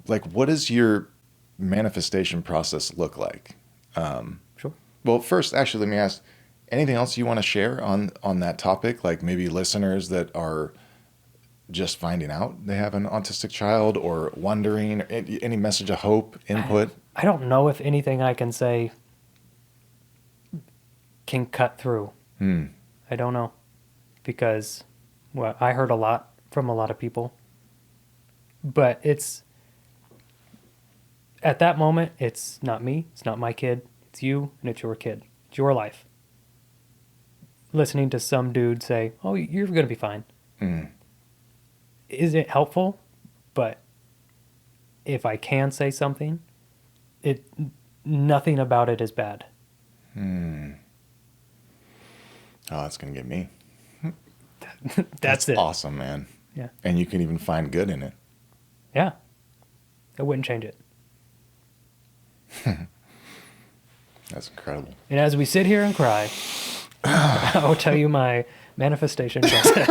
like, what does your manifestation process look like? Sure. Well, first, actually, let me ask, anything else you want to share on that topic? Like maybe listeners that are just finding out they have an autistic child or wondering, any message of hope, input? I don't know if anything I can say can cut through. I don't know. Because, well, I heard a lot from a lot of people. But it's, at that moment, it's not me, it's not my kid, it's you, and it's your kid. It's your life. Listening to some dude say, oh, you're going to be fine. Is it helpful? But if I can say something, nothing about it is bad. Oh, that's going to get me. That's it. Awesome, man. Yeah. And you can even find good in it. Yeah. I wouldn't change it. That's incredible. And as we sit here and cry, I'll tell you my manifestation process.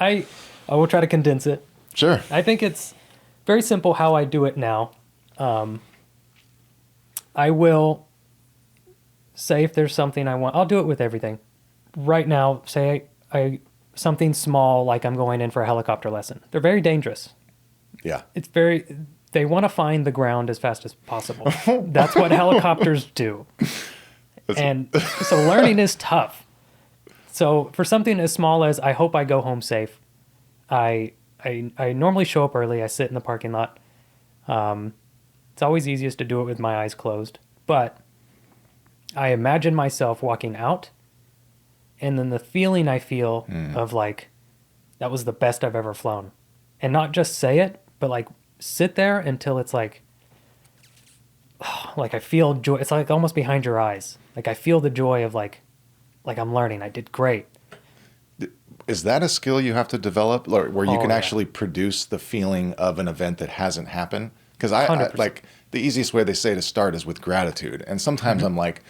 I will try to condense it. Sure. I think it's very simple how I do it now. I will say if there's something I want, I'll do it with everything. Right now, say I something small like I'm going in for a helicopter lesson. They're very dangerous. Yeah. They want to find the ground as fast as possible. That's what helicopters do. And so learning is tough. So for something as small as I hope I go home safe, I normally show up early. I sit in the parking lot. It's always easiest to do it with my eyes closed. But I imagine myself walking out, and then the feeling I feel of like, that was the best I've ever flown. And not just say it, but like sit there until it's like I feel joy. It's like almost behind your eyes. Like I feel the joy of like I'm learning. I did great. Is that a skill you have to develop, where you can yeah. actually produce the feeling of an event that hasn't happened? Because I 100%. like the easiest way they say to start is with gratitude. And sometimes I'm like,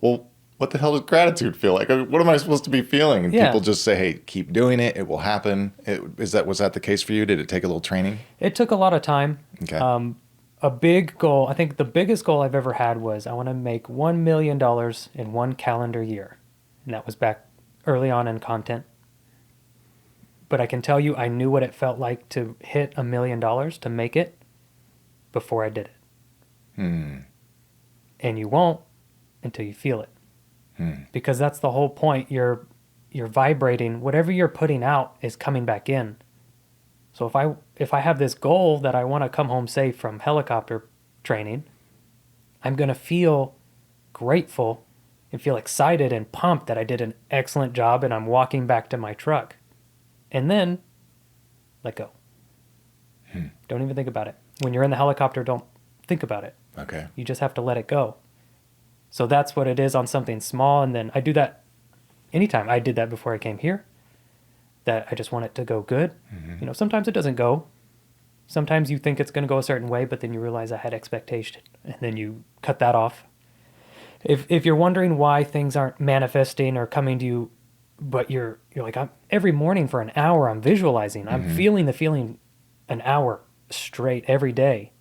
well, what the hell does gratitude feel like? What am I supposed to be feeling? And people just say, hey, keep doing it. It will happen. Was that the case for you? Did it take a little training? It took a lot of time. Okay. A big goal, I think the biggest goal I've ever had was I want to make $1 million in one calendar year. And that was back early on in content. But I can tell you, I knew what it felt like to hit $1 million to make it before I did it. And you won't until you feel it. Because that's the whole point. You're vibrating. Whatever you're putting out is coming back in. So if I have this goal that I want to come home safe from helicopter training, I'm going to feel grateful and feel excited and pumped that I did an excellent job and I'm walking back to my truck. And then let go. Don't even think about it. When you're in the helicopter, don't think about it. Okay. You just have to let it go. So that's what it is on something small. And then I do that anytime. I did that before I came here, that I just want it to go good. You know, sometimes it doesn't go. Sometimes you think it's going to go a certain way, but then you realize I had expectation and then you cut that off. If you're wondering why things aren't manifesting or coming to you, but you're like, every morning for an hour, I'm visualizing, I'm feeling the feeling an hour straight every day.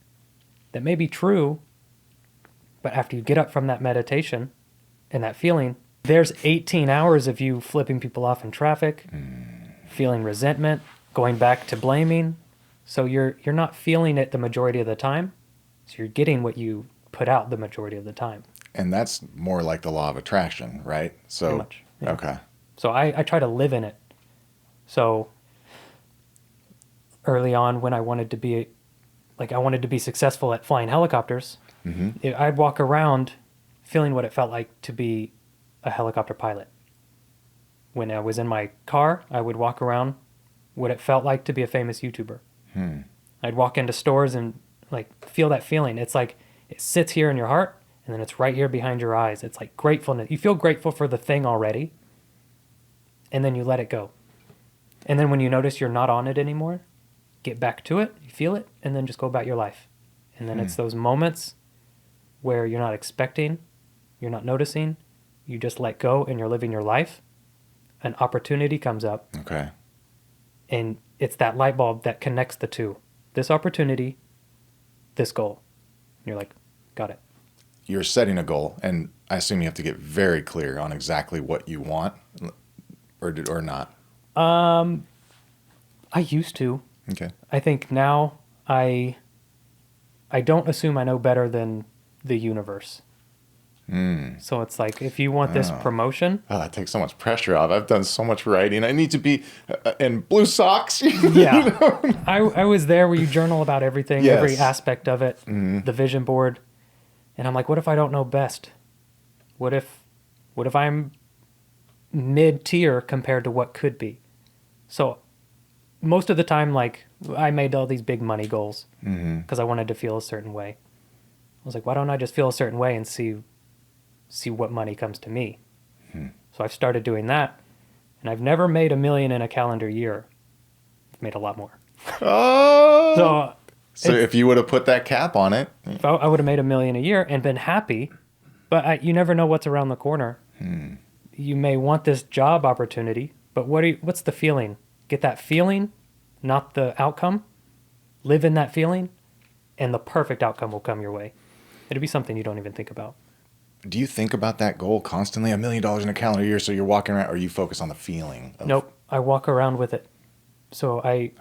That may be true, but after you get up from that meditation and that feeling, there's 18 hours of you flipping people off in traffic, feeling resentment, going back to blaming. So you're not feeling it the majority of the time. So you're getting what you put out the majority of the time. And that's more like the law of attraction, right? So, Pretty much. Yeah. Okay. So I try to live in it. So early on when I wanted to be successful at flying helicopters, I'd walk around feeling what it felt like to be a helicopter pilot. When I was in my car, I would walk around what it felt like to be a famous YouTuber. I'd walk into stores and like feel that feeling. It's like it sits here in your heart and then it's right here behind your eyes. It's like gratefulness. You feel grateful for the thing already, and then you let it go. And then when you notice you're not on it anymore, get back to it, you feel it, and then just go about your life. And then it's those moments where you're not expecting, you're not noticing, you just let go and you're living your life. An opportunity comes up. Okay. And it's that light bulb that connects the two. This opportunity, this goal. And you're like, got it. You're setting a goal, and I assume you have to get very clear on exactly what you want, or not. I used to. Okay. I think now I don't assume I know better than the universe. So it's like, if you want this promotion. Oh, that takes so much pressure off. I've done so much writing. I need to be in blue socks. Yeah. You know? I was there where you journal about everything, yes. every aspect of it, the vision board. And I'm like, what if I don't know best? What if I'm mid-tier compared to what could be? So most of the time, like, I made all these big money goals because I wanted to feel a certain way. I was like, why don't I just feel a certain way and see what money comes to me? So I've started doing that, and I've never made $1 million in a calendar year. I've made a lot more. Oh. So if you would have put that cap on it, I would have made $1 million a year and been happy. But you never know what's around the corner. You may want this job opportunity, but what's the feeling? Get that feeling, not the outcome. Live in that feeling, and the perfect outcome will come your way. It'll be something you don't even think about. Do you think about that goal constantly? $1 million in a calendar year, so you're walking around, or you focus on the feeling? Nope, I walk around with it. So I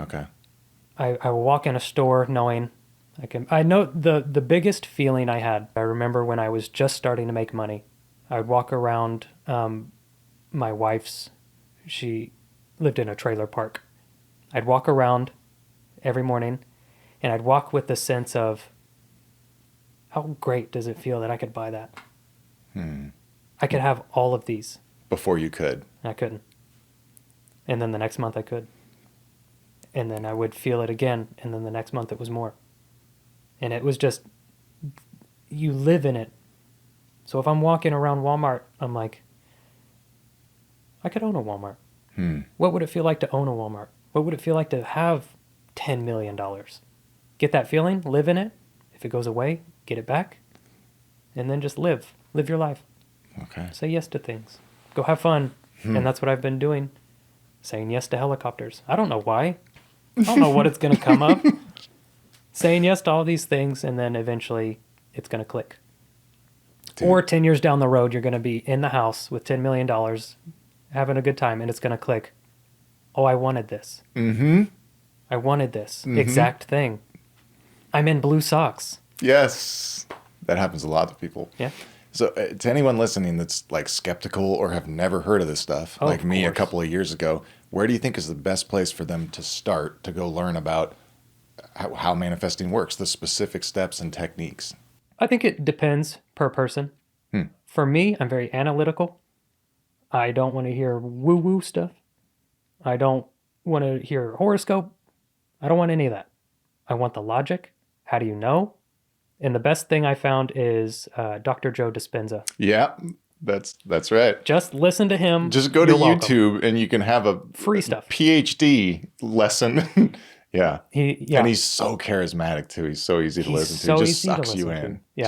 walk in a store knowing I know the biggest feeling I had. I remember when I was just starting to make money, I would walk around my wife's, she lived in a trailer park. I'd walk around every morning, and I'd walk with the sense of, how great does it feel that I could buy that? I could have all of these. Before you could. I couldn't. And then the next month I could. And then I would feel it again, and then the next month it was more. And it was just, you live in it. So if I'm walking around Walmart, I'm like, I could own a Walmart. What would it feel like to own a Walmart? What would it feel like to have $10 million? Get that feeling, live in it. If it goes away, get it back. And then just live your life. Okay. Say yes to things. Go have fun. And that's what I've been doing. Saying yes to helicopters. I don't know why. I don't know what it's going to come up. Saying yes to all these things, and then eventually it's going to click. Dude. Or 10 years down the road, you're going to be in the house with $10 million, having a good time, and it's going to click. Oh, I wanted this. I wanted this exact thing. I'm in blue socks. Yes. That happens a lot to people. Yeah. So to anyone listening that's like skeptical or have never heard of this stuff, like me a couple of years ago, where do you think is the best place for them to start to go learn about how manifesting works, the specific steps and techniques? I think it depends per person. For me, I'm very analytical. I don't want to hear woo-woo stuff. I don't want to hear horoscope. I don't want any of that. I want the logic. How do you know? And the best thing I found is Dr. Joe Dispenza. Yeah, that's right. Just listen to him. Just go to YouTube and you can have a free stuff PhD lesson. Yeah. And he's so charismatic too. He's so easy to listen to. He just sucks you in. Yeah.